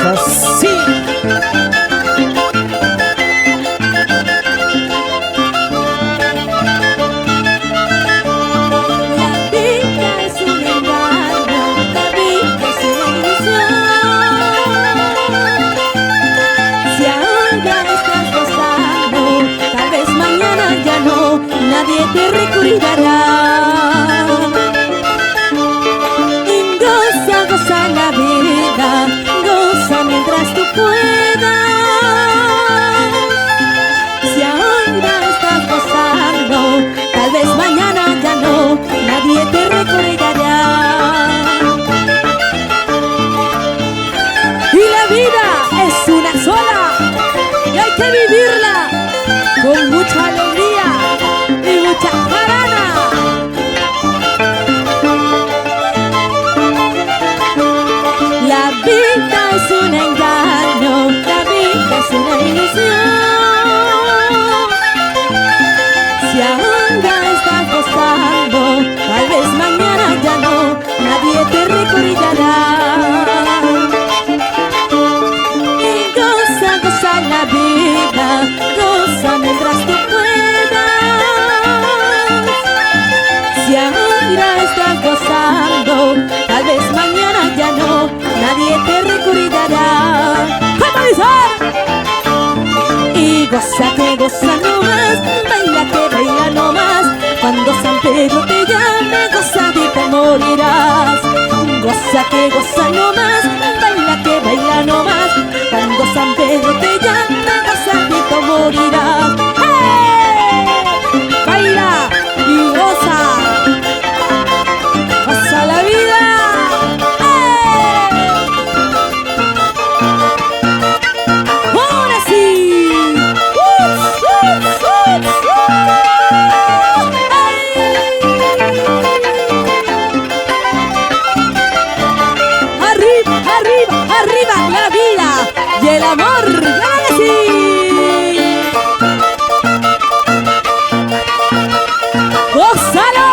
así. Nadie te recordará. Y goza, goza la vida, goza mientras tú puedas. Si ahora estás gozando, tal vez mañana ya no, nadie te recordará. Y la vida es una sola y hay que vivirla con mucha alegría y mucha jarana. La vida es un engaño, la vida es una ilusión. Si ahora estás gozando, tal vez mañana ya no, nadie te recordará. Y goza, goza la vida, goza mientras tú puedas. Si ahora estás gozando, tal vez mañana ya no, nadie te recordará. ¿Cómo dice? Y goza no más, baila que baila no más. Cuando San Pedro te llame, gozadito morirás. Goza no más, baila que baila no más. Cuando San Pedro te llame, gozadito morirás. ¡Hey! Baila y goza, goza la vida. ¡Hey! Ahora sí. Arriba, arriba, arriba la vida y el amor. ¡Claro que sí! ¡Gózalo!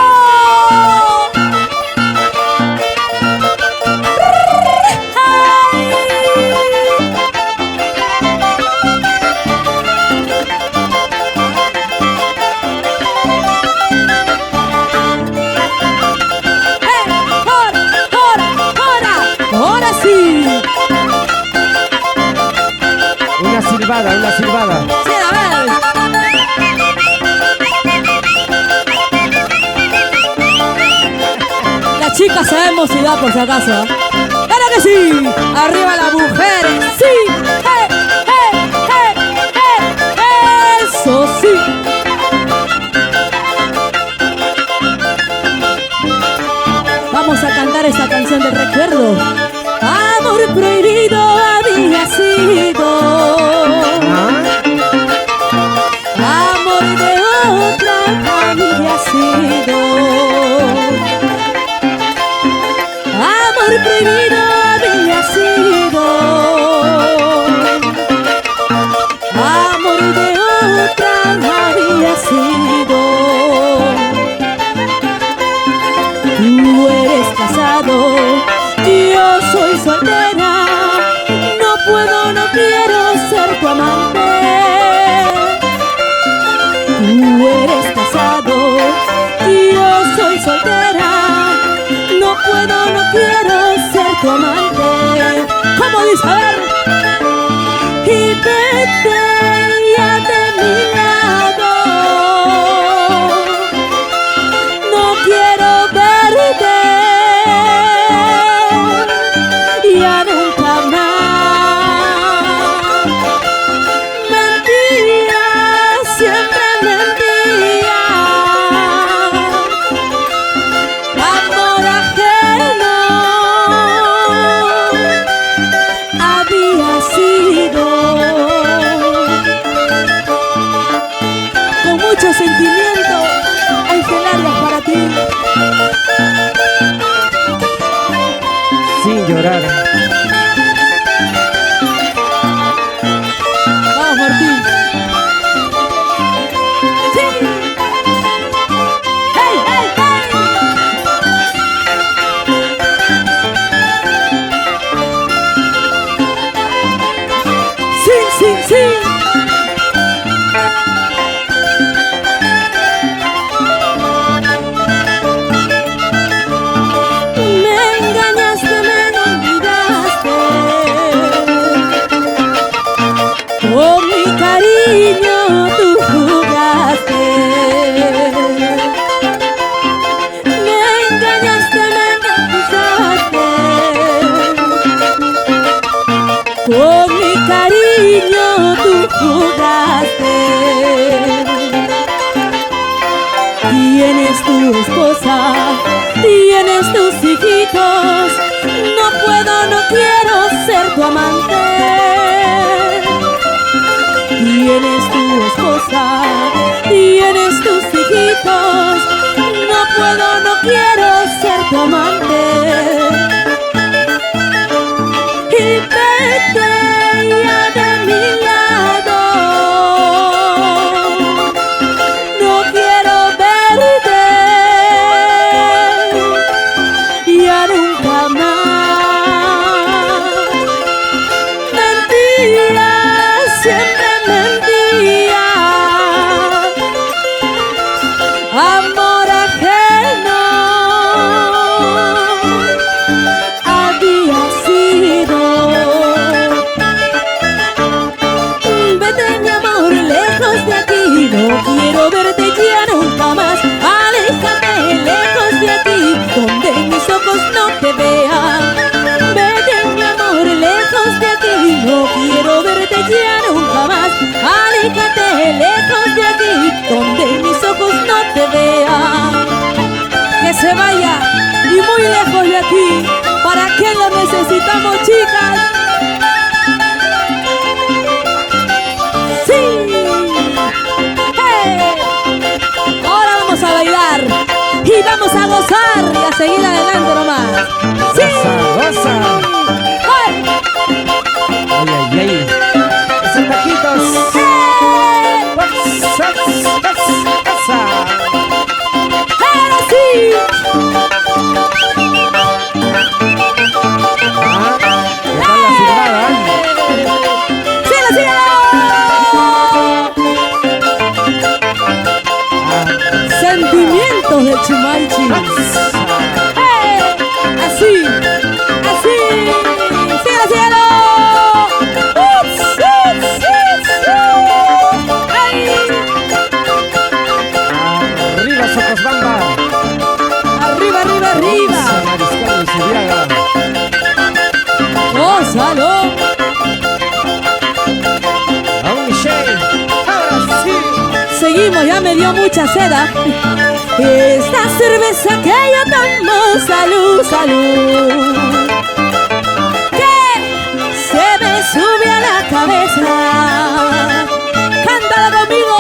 ¡Ahora sí! Una silbada, una silbada. Sí, a ver. La chica se va a emocionar por si acaso. ¡Claro que sí! ¡Arriba las mujeres! ¡Sí! ¡Eh, eh, eh, eh! ¡Eso sí! Vamos a cantar esa canción del recuerdo. Amor prohibido había sido. Amor de otra había sido. Amor prohibido había sido. Amor de otra había sido. Tú eres casado, yo soy soltera. No puedo, no quiero ser tu amante. Tú eres casado, yo soy soltera. No puedo, no quiero ser tu amante. ¿Cómo dice? A ver. Y vete ya de mi lado. No quiero verte ya nunca más. Mentira, siempre mentira. Amor ajeno había sido. Con mucho sentimiento, Ángel Arias para ti. Sin llorar. Vamos, Martín. ¡Sí! ¡Hey, hey, hey! Sí. Me engañaste, me olvidaste. Con mi cariño tú jugaste. Me engañaste, me engañaste. Con mi cariño tú jugaste. Tienes tu esposa, tienes tus hijitos. No puedo, no quiero ser tu amante. Tienes tu esposa, tienes tus hijitos. No puedo, no quiero ser tu amante. Y vete ya de mi lado. No quiero verte ya nunca más. Mentira, siempre mentira. Amor ajeno había sido. Vete mi amor lejos de aquí. No quiero verte ya nunca más. Aléjate lejos de aquí, donde mis ojos no te vean. Vete mi amor lejos de aquí. No quiero verte ya nunca más. Aléjate lejos de aquí, donde mis ojos no te vean. Que se vaya y muy lejos de aquí. ¿Para qué lo necesitamos, chicas? ¡Sí! ¡Hey! Ahora vamos a bailar y vamos a gozar y a seguir adelante nomás. ¡Sí! Goza, goza. ¡Ay! Ay, ay, ay. Esos taquitos. ¡Hey! Goza, goza. ¡Ahora sí! Ah, ¿qué tal la silbada? ¡Síguelo, síguelo! Sentimientos de Chimaichi. ¡Hey! Así, así. ¡Síguelo, síguelo! ¡Ups, ups, ups, ups! ¡Ay! Arriba, Socosbamba. ¡Arriba, arriba, arriba! San Mariscal de Zubiaga. ¡Gózalo! Aún Michelle. Ahora sí. Seguimos, ya me dio mucha seda. Esta cerveza que yo tomo, salud, salud, que se me sube a la cabeza. Cántala conmigo.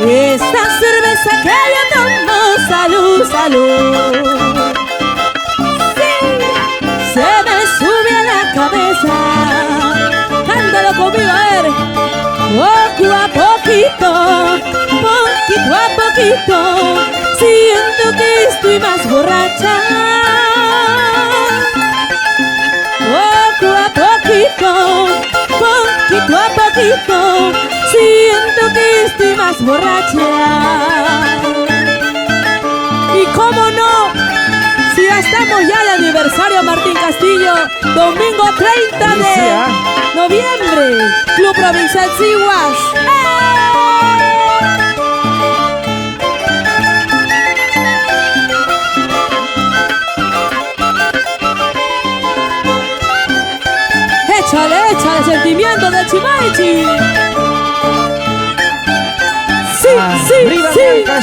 Esta cerveza que yo tomo, salud, salud, sí, se me sube a la cabeza. Cántalo conmigo, a ver. Poco a poquito, poquito a poquito, siento que estoy más borracha. Poco a poquito, poquito a poquito, siento que estoy más borracha. Y cómo no, si ya estamos ya de aniversario Martín Castillo, domingo 30 de noviembre, Club Provincial Siguas. Échale, échale, sentimiento de Chimaichi. Sí, sí, Arriba, sí. Bianca.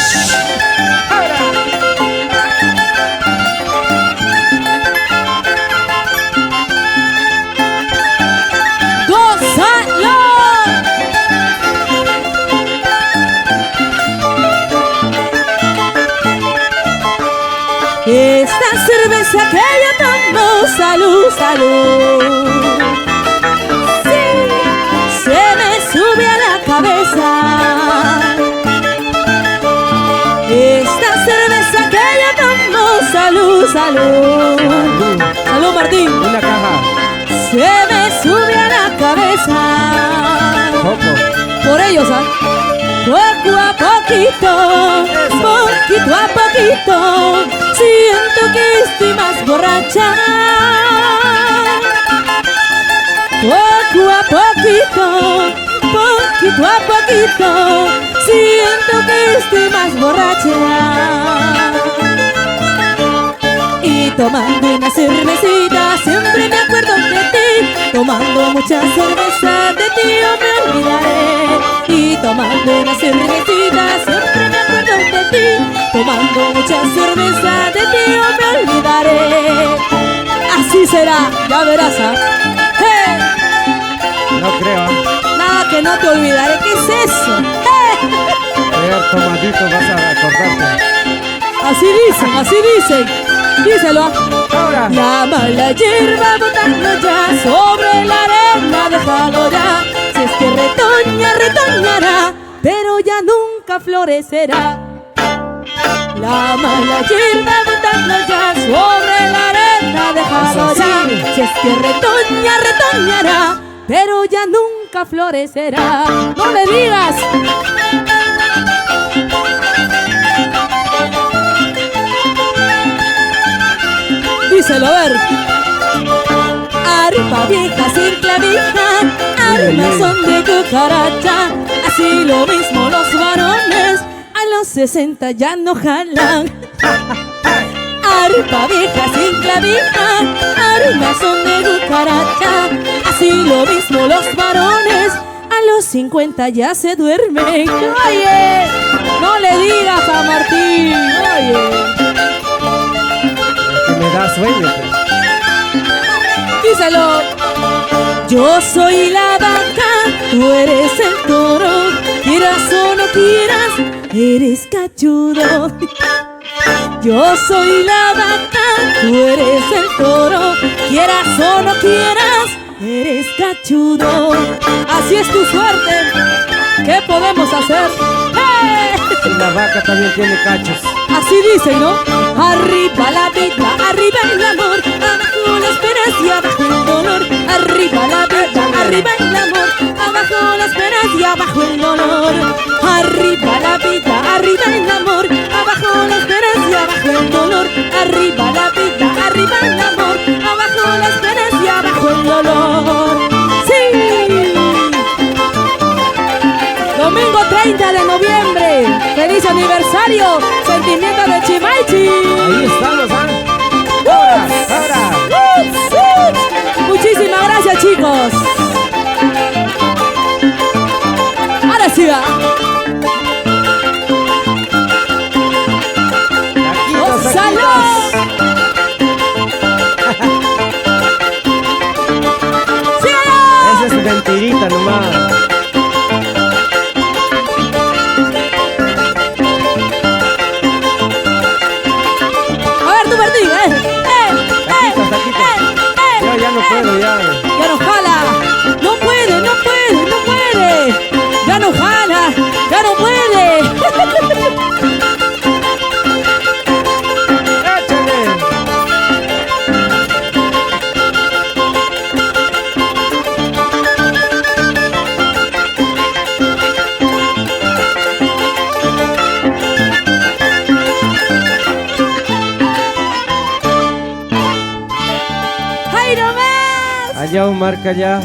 Ahora. ¡Gózalo! Esta cerveza que yo tomo, salud, salud, sí, se me sube a la cabeza. Esta cerveza que yo tomo, salud, salud, salud Martín, Una caja. se me sube a la cabeza. Poco. ellos, ¿ah? Poco a poquito, poquito a poquito, siento que estoy más borracha. Poco a poquito, poquito a poquito, siento que estoy más borracha. Y tomando una cervecita siempre me acuerdo de ti. Tomando mucha cerveza de ti yo me olvidaré. Y tomando una cervecita siempre me acuerdo de ti. Tomando mucha cerveza de ti yo me olvidaré. Así será, ya verás, ¿ah? ¡Hey! No creo. Nada que no te olvidaré, ¿qué es eso? ¡Hey! Peor tomadito vas a acordarte. Así dicen. Díselo. Ahora. Llama la hierba botando ya sobre la arena, déjalo ya. Si es que retoña, retoñará, pero ya nunca florecerá. Llama la hierba botando ya sobre la arena, déjalo ya. Si es que retoña, retoñará, pero ya nunca florecerá. No le digas. Díselo, a ver. Arriba vieja sin clavija, armas son de cucaracha. Así lo mismo los varones, a los 60 ya no jalan. Arriba vieja sin clavija, armas son de cucaracha. Así lo mismo los varones, a los 50 ya se duermen. Oye, no le digas a Martín. Oye, Me da sueño. díselo. Yo soy la vaca, tú eres el toro. Quieras o no quieras, eres cachudo. Yo soy la vaca, tú eres el toro. Quieras o no quieras, eres cachudo. Así es tu suerte. ¿Qué podemos hacer? ¡Hey! Y la vaca también tiene cachos. Así dicen, ¿no? Arriba la vida, arriba el amor, abajo las penas y abajo el dolor. Arriba la vida, arriba el amor, abajo las penas y abajo el dolor. Arriba la vida, arriba el amor, abajo las penas y abajo el dolor. Arriba la vida, arriba el amor, abajo las penas y abajo el dolor. ¡Sí! Domingo 30 de noviembre, feliz aniversario, sentimiento de Chimaichi. Ahí estamos, ¿ah? Ahora. Muchísimas gracias, chicos. Ahora sí va. ¡Salud! ¡Sí! Esa es mentirita nomás. Yo ya no puedo, ya. Ya no jala. No puede, no puede, no puede. Ya no jala, ya no puede. ¡Échale! ¡Ay, no más! Allá un marca ya.